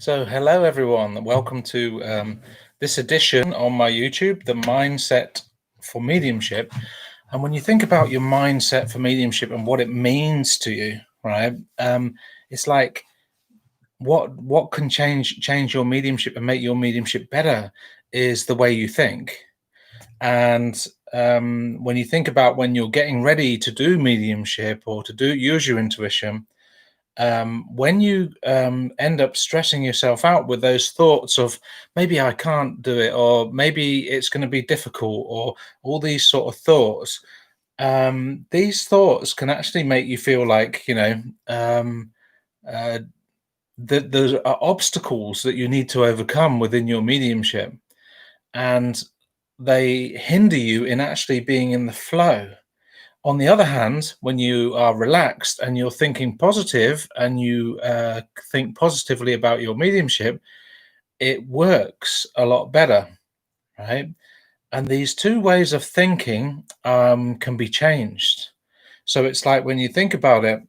So, hello everyone, and welcome to this edition on my YouTube, The Mindset for Mediumship. And when you think about your mindset for mediumship and what it means to you, right? It's like what can change your mediumship and make your mediumship better is the way you think. And when you think about when you're getting ready to do mediumship or to use your intuition, when you end up stressing yourself out with those thoughts of maybe I can't do it, or maybe it's going to be difficult, or all these sort of thoughts, these thoughts can actually make you feel like, uh, that there are obstacles that you need to overcome within your mediumship, and they hinder you in actually being in the flow. On the other hand, when you are relaxed and you're thinking positive and you think positively about your mediumship, it works a lot better, right? And these two ways of thinking can be changed. So it's like when you think about it,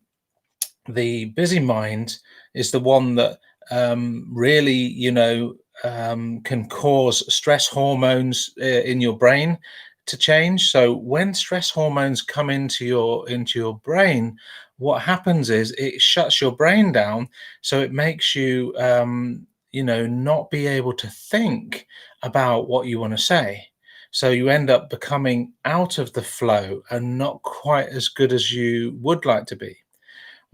the busy mind is the one that really, can cause stress hormones in your brain to change. So when stress hormones come into your brain, what happens is it shuts your brain down, so it makes you not be able to think about what you want to say. So you end up becoming out of the flow and not quite as good as you would like to be.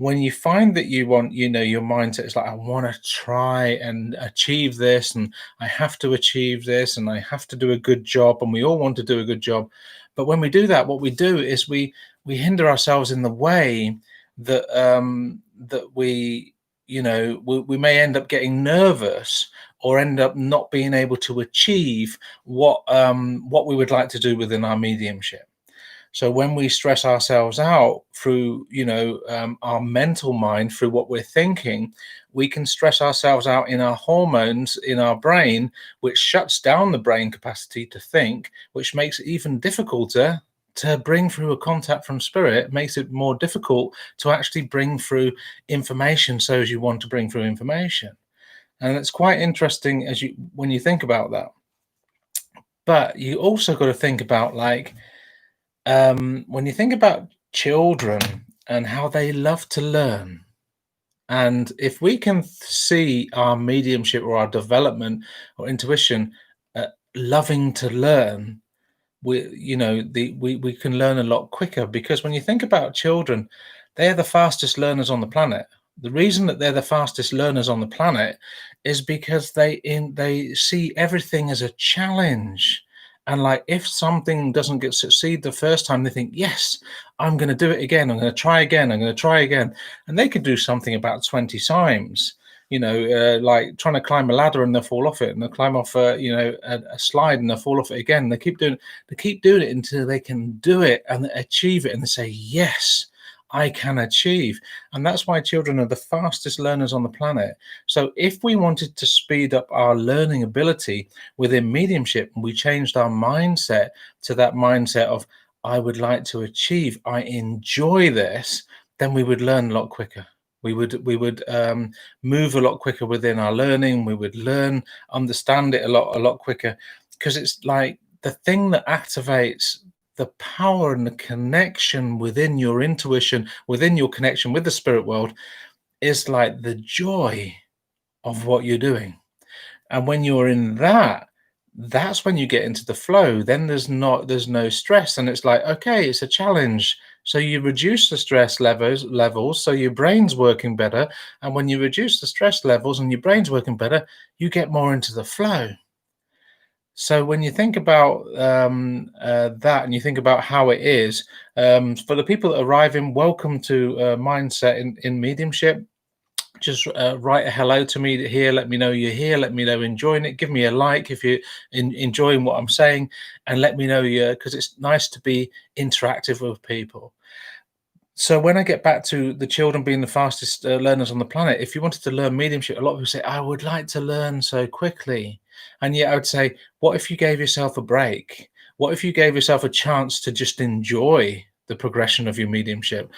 When you find that you want, your mindset is like, I want to try and achieve this, and I have to achieve this, and I have to do a good job, and we all want to do a good job. But when we do that, what we do is we hinder ourselves in the way that we may end up getting nervous or end up not being able to achieve what we would like to do within our mediumship. So when we stress ourselves out through, our mental mind, through what we're thinking, we can stress ourselves out in our hormones in our brain, which shuts down the brain capacity to think, which makes it even difficult to bring through a contact from spirit, makes it more difficult to actually bring through information so as you want to bring through information. And it's quite interesting when you think about that. But you also got to think about, like, when you think about children and how they love to learn, and if we can see our mediumship or our development or intuition loving to learn, we can learn a lot quicker, because when you think about children, they're the fastest learners on the planet. The reason that they're the fastest learners on the planet is because they see everything as a challenge. And like, if something doesn't get succeed the first time, they think, yes, I'm going to do it again. I'm going to try again. I'm going to try again. And they could do something about 20 times, like trying to climb a ladder and they'll fall off it, and they'll climb off a slide and they'll fall off it again. They keep doing it until they can do it and achieve it. And they say, yes, I can achieve. And that's why children are the fastest learners on the planet. So if we wanted to speed up our learning ability within mediumship, and we changed our mindset to that mindset of, I would like to achieve, I enjoy this, then we would learn a lot quicker. We would move a lot quicker within our learning. We would understand it a lot quicker, because it's like the thing that activates the power and the connection within your intuition, within your connection with the spirit world, is like the joy of what you're doing. And when you're in that's when you get into the flow. Then there's no stress, and it's like, okay, it's a challenge. So you reduce the stress levels, so your brain's working better. And when you reduce the stress levels and your brain's working better, you get more into the flow. So when you think about that, and you think about how it is, for the people that are arriving, welcome to Mindset in Mediumship. Just write a hello to me here. Let me know you're here. Let me know enjoying it. Give me a like if you're enjoying what I'm saying, and let me know because it's nice to be interactive with people. So when I get back to the children being the fastest learners on the planet, if you wanted to learn mediumship, a lot of people say, I would like to learn so quickly. And yet I would say, what if you gave yourself a break? What if you gave yourself a chance to just enjoy the progression of your mediumship?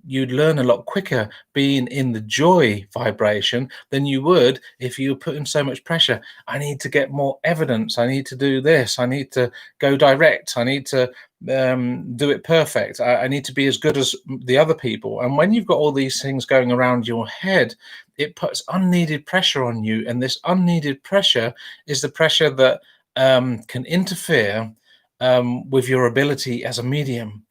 you'd learn a lot quicker being in the joy vibration than you would if you were putting so much pressure. I need to get more evidence, I need to do this, I need to go direct, I need to do it perfect, I need to be as good as the other people. And when you've got all these things going around your head, it puts unneeded pressure on you, and this unneeded pressure is the pressure that can interfere with your ability as a medium.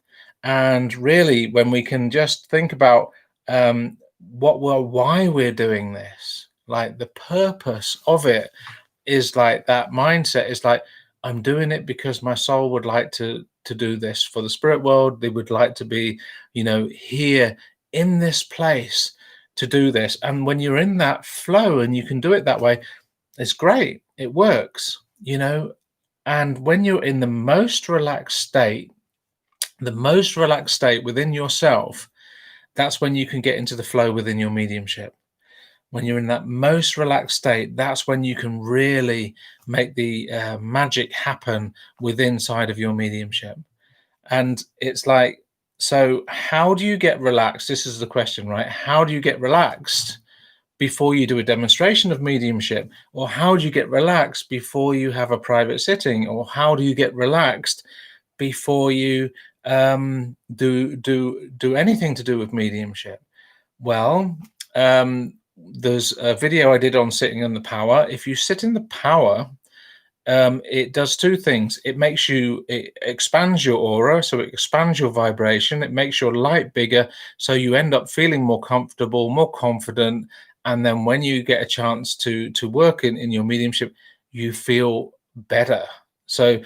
And really, when we can just think about why we're doing this, like the purpose of it is like that mindset is like, I'm doing it because my soul would like to do this for the spirit world. They would like to be, here in this place to do this. And when you're in that flow and you can do it that way, it's great. It works, And when you're in the most relaxed state within yourself, that's when you can get into the flow within your mediumship. When you're in that most relaxed state, that's when you can really make the magic happen within side of your mediumship. And it's like, so how do you get relaxed? This is the question, right? How do you get relaxed before you do a demonstration of mediumship? Or how do you get relaxed before you have a private sitting? Or how do you get relaxed before you do anything to do with mediumship? Well, there's a video I did on sitting in the power. If you sit in the power, it does two things. It expands your aura, so it expands your vibration. It makes your light bigger, so you end up feeling more comfortable, more confident. And then when you get a chance to work in your mediumship, you feel better. So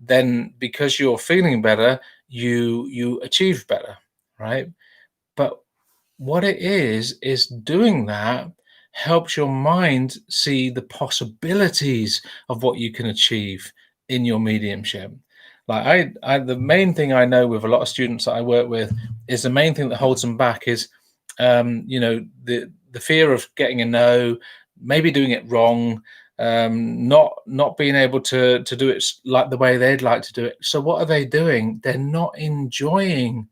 then, because you're feeling better, you achieve better, right? But what it is doing that helps your mind see the possibilities of what you can achieve in your mediumship. Like the main thing I know with a lot of students that I work with is the main thing that holds them back is the fear of getting a no, maybe doing it wrong, not being able to do it like the way they'd like to do it. So what are they doing? They're not enjoying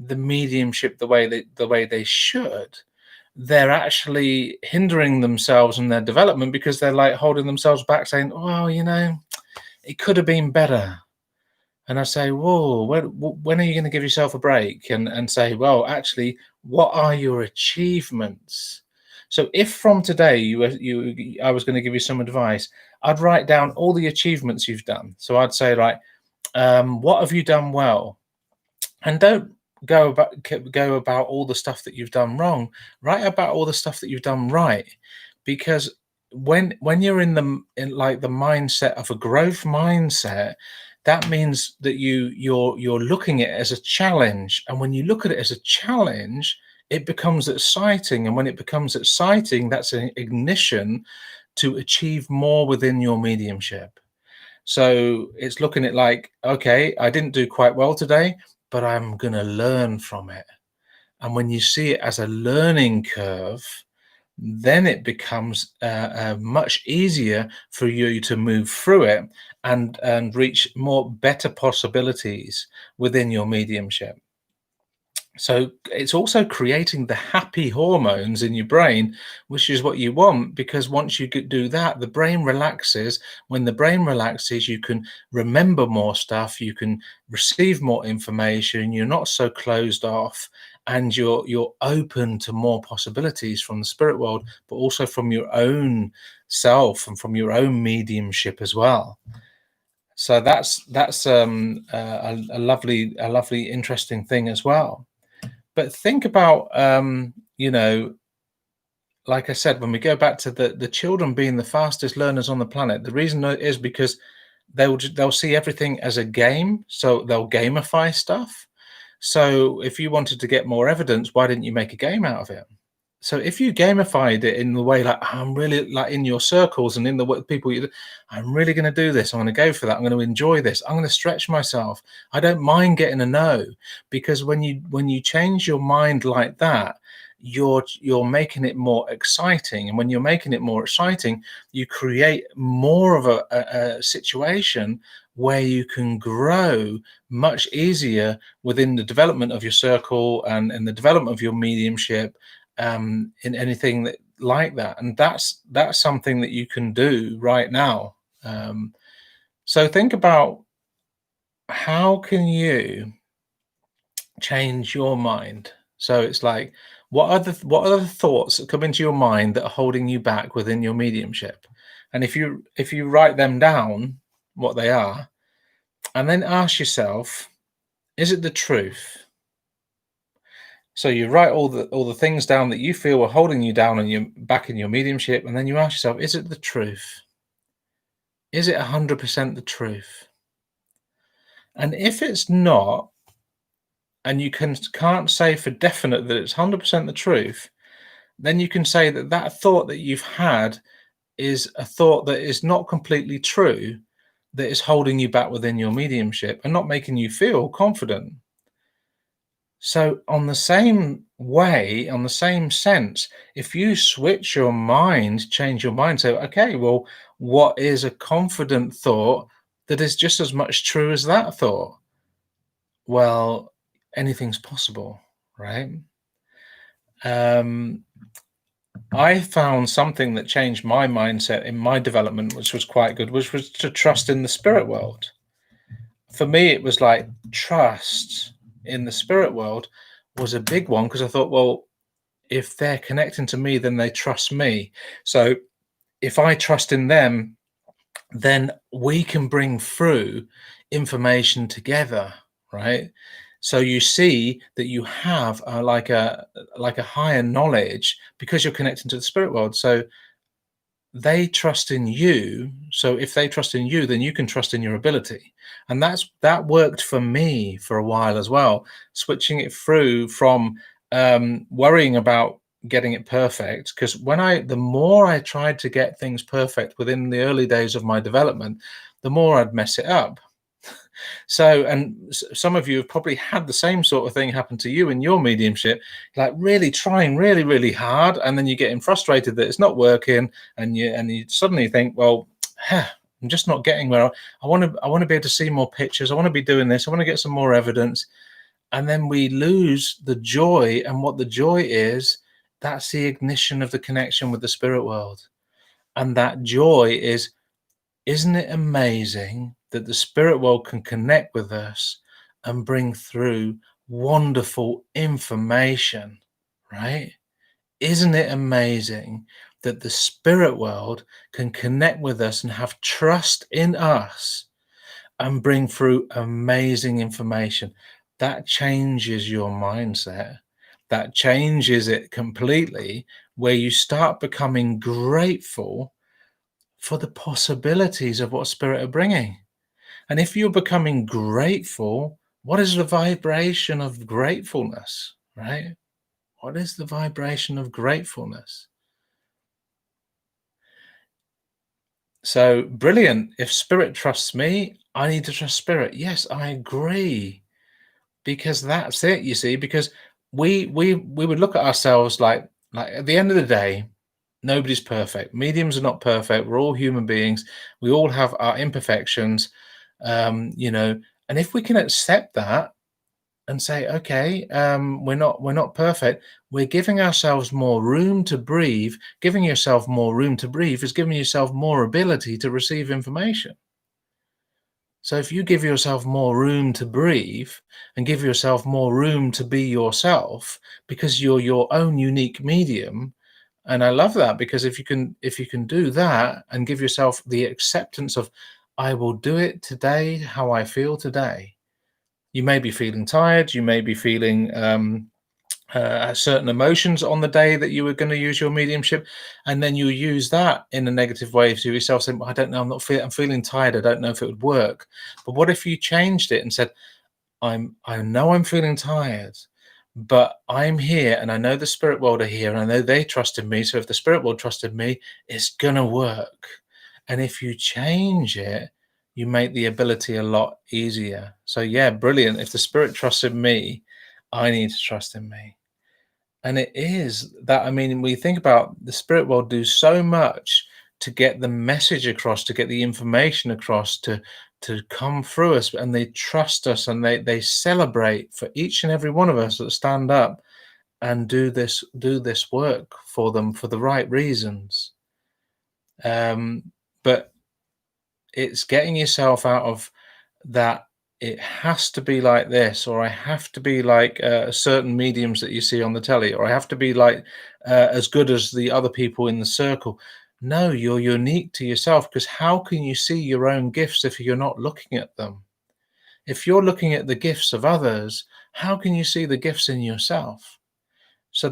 the mediumship the way they should. They're actually hindering themselves in their development because they're like holding themselves back, saying, "Oh, it could have been better." And I say, "Whoa, when are you going to give yourself a break and say, well, actually, what are your achievements?" So if from today I was going to give you some advice, I'd write down all the achievements you've done. So I'd say, right, what have you done well? And don't go about all the stuff that you've done wrong. Write about all the stuff that you've done right, because when you're in like the mindset of a growth mindset, that means that you're looking at it as a challenge. And when you look at it as a challenge, it becomes exciting. And when it becomes exciting, that's an ignition to achieve more within your mediumship. So it's looking at like, okay, I didn't do quite well today, but I'm going to learn from it. And when you see it as a learning curve, then it becomes much easier for you to move through it and reach better possibilities within your mediumship. So it's also creating the happy hormones in your brain, which is what you want, because once you do that, the brain relaxes. When the brain relaxes, you can remember more stuff, you can receive more information, you're not so closed off, and you're open to more possibilities from the spirit world, but also from your own self and from your own mediumship as well. So that's a lovely interesting thing as well. But think about, like I said, when we go back to the children being the fastest learners on the planet, the reason is because they'll see everything as a game, so they'll gamify stuff. So if you wanted to get more evidence, why didn't you make a game out of it? So if you gamified it in the way, like, I'm really like in your circles and in the people, I'm really going to do this. I'm going to go for that. I'm going to enjoy this. I'm going to stretch myself. I don't mind getting a no, because when you change your mind like that, you're making it more exciting. And when you're making it more exciting, you create more of a situation where you can grow much easier within the development of your circle and in the development of your mediumship, in anything that like that. And that's something that you can do right now. So think about, how can you change your mind? So it's like, what are the thoughts that come into your mind that are holding you back within your mediumship? And if you write them down, what they are, and then ask yourself, is it the truth? So you write all the things down that you feel are holding you down and you back in your mediumship, and then you ask yourself, is it the truth? Is it 100% the truth? And if it's not, and you can't say for definite that it's 100% the truth, then you can say that that thought that you've had is a thought that is not completely true, that is holding you back within your mediumship and not making you feel confident. So, on the same way, on the same sense, if you switch your mind, change your mind, say, okay, well, what is a confident thought that is just as much true as that thought? Well, anything's possible, right? Um, I found something that changed my mindset in my development, which was quite good, which was to trust in the spirit world. For me, it was like trust in the spirit world was a big one, because I thought, well, if they're connecting to me, then they trust me. So if I trust in them, then we can bring through information together, right? So you see that you have like a higher knowledge because you're connecting to the spirit world. So they trust in you. So if they trust in you, then you can trust in your ability. And that worked for me for a while as well, switching it through from worrying about getting it perfect. Because the more I tried to get things perfect within the early days of my development, the more I'd mess it up. So, and some of you have probably had the same sort of thing happen to you in your mediumship, like really trying really, really hard, and then you're getting frustrated that it's not working, and you suddenly think, well, I'm just not getting where I want to. I want to be able to see more pictures. I want to be doing this. I want to get some more evidence, and then we lose the joy. And what the joy is, that's the ignition of the connection with the spirit world, and that joy is, isn't it amazing that the spirit world can connect with us and bring through wonderful information, right? Isn't it amazing that the spirit world can connect with us and have trust in us and bring through amazing information? That changes your mindset. That changes it completely, where you start becoming grateful for the possibilities of what spirit are bringing. And if you're becoming grateful, what is the vibration of gratefulness, right? What is the vibration of gratefulness? So brilliant. If spirit trusts me, I need to trust spirit. Yes, I agree. Because that's it, you see, because we would look at ourselves like at the end of the day, nobody's perfect. Mediums are not perfect. We're all human beings. We all have our imperfections, and if we can accept that and say, okay, we're not perfect, we're giving ourselves more room to breathe. Giving yourself more room to breathe is giving yourself more ability to receive information. So if you give yourself more room to breathe and give yourself more room to be yourself, because you're your own unique medium. And I love that, because if you can do that and give yourself the acceptance of, I will do it today how I feel today. You may be feeling tired, you may be feeling certain emotions on the day that you were going to use your mediumship, and then you use that in a negative way to yourself, saying, well, I don't know, I'm feeling tired, I don't know if it would work. But what if you changed it and said, I know I'm feeling tired, but I'm here, and I know the spirit world are here, and I know they trusted me. So if the spirit world trusted me, it's gonna work. And if you change it, you make the ability a lot easier. So yeah, brilliant. If the spirit trusted me, I need to trust in me. And it is that, I mean, we think about the spirit world do so much to get the message across, to get the information across, to to come through us, and they trust us, and they celebrate for each and every one of us that stand up and do this work for them for the right reasons. But it's getting yourself out of that it has to be like this, or I have to be like certain mediums that you see on the telly, or I have to be like as good as the other people in the circle. No, you're unique to yourself, because how can you see your own gifts if you're not looking at them? If you're looking at the gifts of others, how can you see the gifts in yourself? So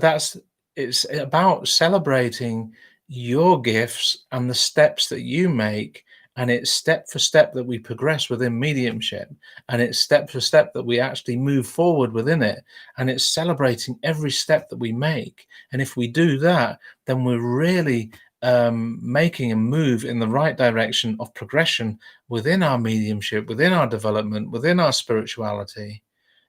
it's about celebrating your gifts and the steps that you make, and it's step for step that we progress within mediumship, and it's step for step that we actually move forward within it, and it's celebrating every step that we make. And if we do that, then we're really making a move in the right direction of progression within our mediumship, within our development, within our spirituality,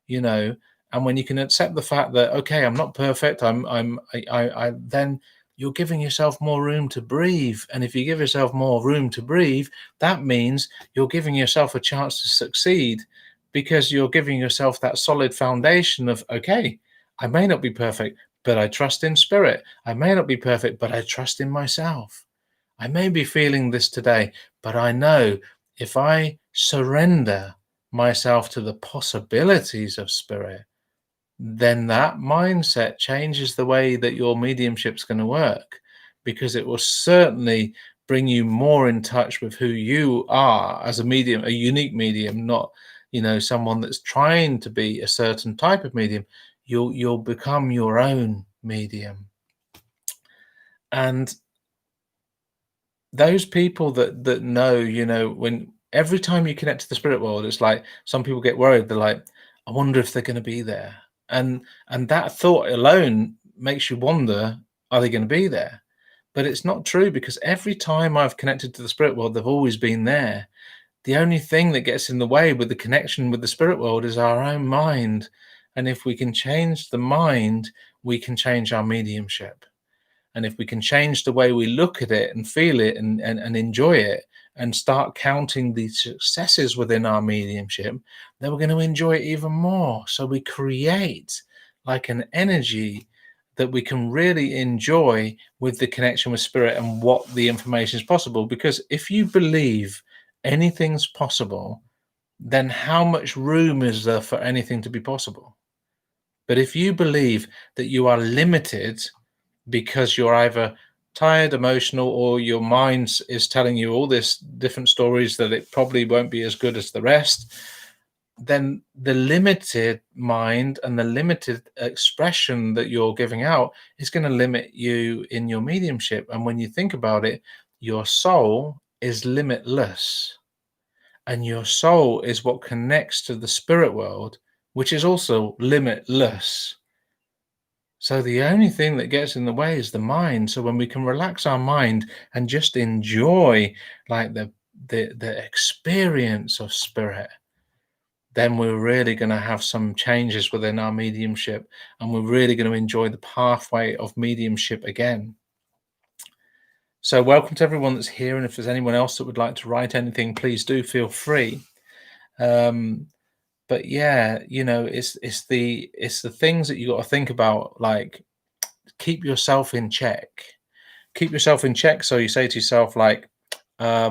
you know. And when you can accept the fact that, okay, I'm not perfect, then you're giving yourself more room to breathe. And if you give yourself more room to breathe, that means you're giving yourself a chance to succeed, because you're giving yourself that solid foundation of, okay, I may not be perfect, but I trust in spirit. I may not be perfect, but I trust in myself. I may be feeling this today, but I know if I surrender myself to the possibilities of spirit, then that mindset changes the way that your mediumship's going to work, because it will certainly bring you more in touch with who you are as a medium, a unique medium, not, someone that's trying to be a certain type of medium. You'll become your own medium. And those people that know, when every time you connect to the spirit world, it's like some people get worried. They're like, I wonder if they're going to be there. And that thought alone makes you wonder, are they going to be there? But it's not true, because every time I've connected to the spirit world, they've always been there. The only thing that gets in the way with the connection with the spirit world is our own mind. And if we can change the mind, we can change our mediumship. And if we can change the way we look at it and feel it and enjoy it, and start counting the successes within our mediumship, then we're going to enjoy it even more. So we create like an energy that we can really enjoy with the connection with spirit and what the information is possible. Because if you believe anything's possible, then how much room is there for anything to be possible? But if you believe that you are limited because you're either tired, emotional, or your mind is telling you all this different stories that it probably won't be as good as the rest, then the limited mind and the limited expression that you're giving out is going to limit you in your mediumship. And when you think about it, your soul is limitless, and your soul is what connects to the spirit world, which is also limitless. So the only thing that gets in the way is the mind. So when we can relax our mind and just enjoy like the experience of spirit, then we're really going to have some changes within our mediumship, and we're really going to enjoy the pathway of mediumship again. So welcome to everyone that's here, and if there's anyone else that would like to write anything, please do feel free. But yeah, it's the things that you got to think about, like keep yourself in check. Keep yourself in check. So you say to yourself, like, I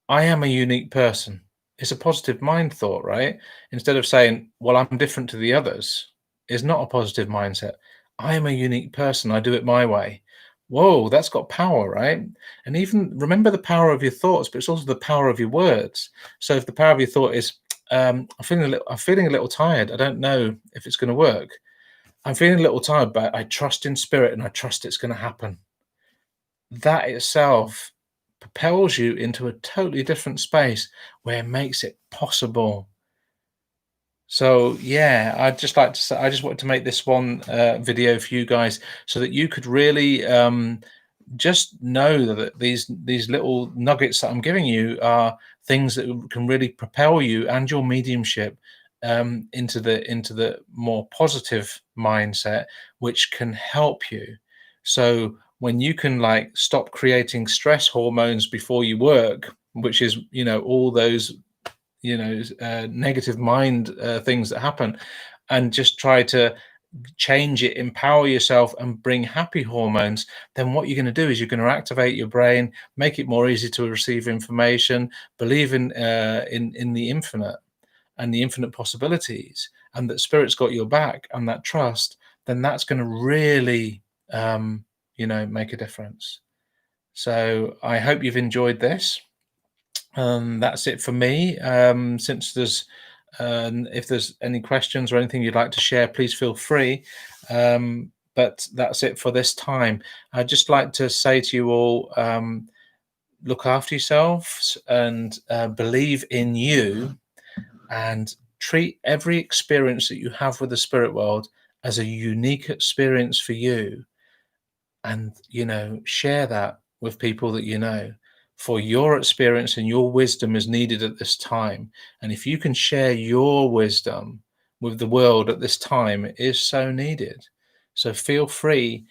am a unique person. It's a positive mind thought, right? Instead of saying, well, I'm different to the others, is not a positive mindset. I am a unique person. I do it my way. Whoa, that's got power, right? And even remember the power of your thoughts, but it's also the power of your words. So if the power of your thought is, I'm feeling a little tired. I don't know if it's going to work. I'm feeling a little tired, but I trust in spirit and I trust it's going to happen. That itself propels you into a totally different space where it makes it possible. So yeah, I'd just like to say, I just wanted to make this one video for you guys so that you could really just know that these little nuggets that I'm giving you are things that can really propel you and your mediumship into the more positive mindset, which can help you. So when you can like stop creating stress hormones before you work, which is, all those, negative mind things that happen, and just try to change it, empower yourself, and bring happy hormones, then what you're going to do is you're going to activate your brain, make it more easy to receive information, believe in the infinite and the infinite possibilities, and that spirit's got your back, and that trust. Then that's going to really, make a difference. So I hope you've enjoyed this. That's it for me. Since there's if there's any questions or anything you'd like to share, please feel free. But that's it for this time. I'd just like to say to you all, look after yourselves, and believe in you, and treat every experience that you have with the spirit world as a unique experience for you, and share that with people that for your experience and your wisdom is needed at this time. And if you can share your wisdom with the world at this time, it is so needed. So feel free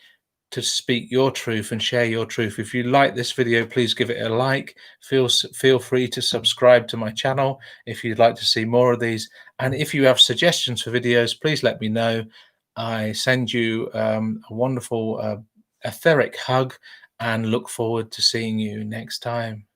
to speak your truth and share your truth. If you like this video, please give it a like. Feel free to subscribe to my channel if you'd like to see more of these. And if you have suggestions for videos, please let me know. I send you a wonderful etheric hug, and look forward to seeing you next time.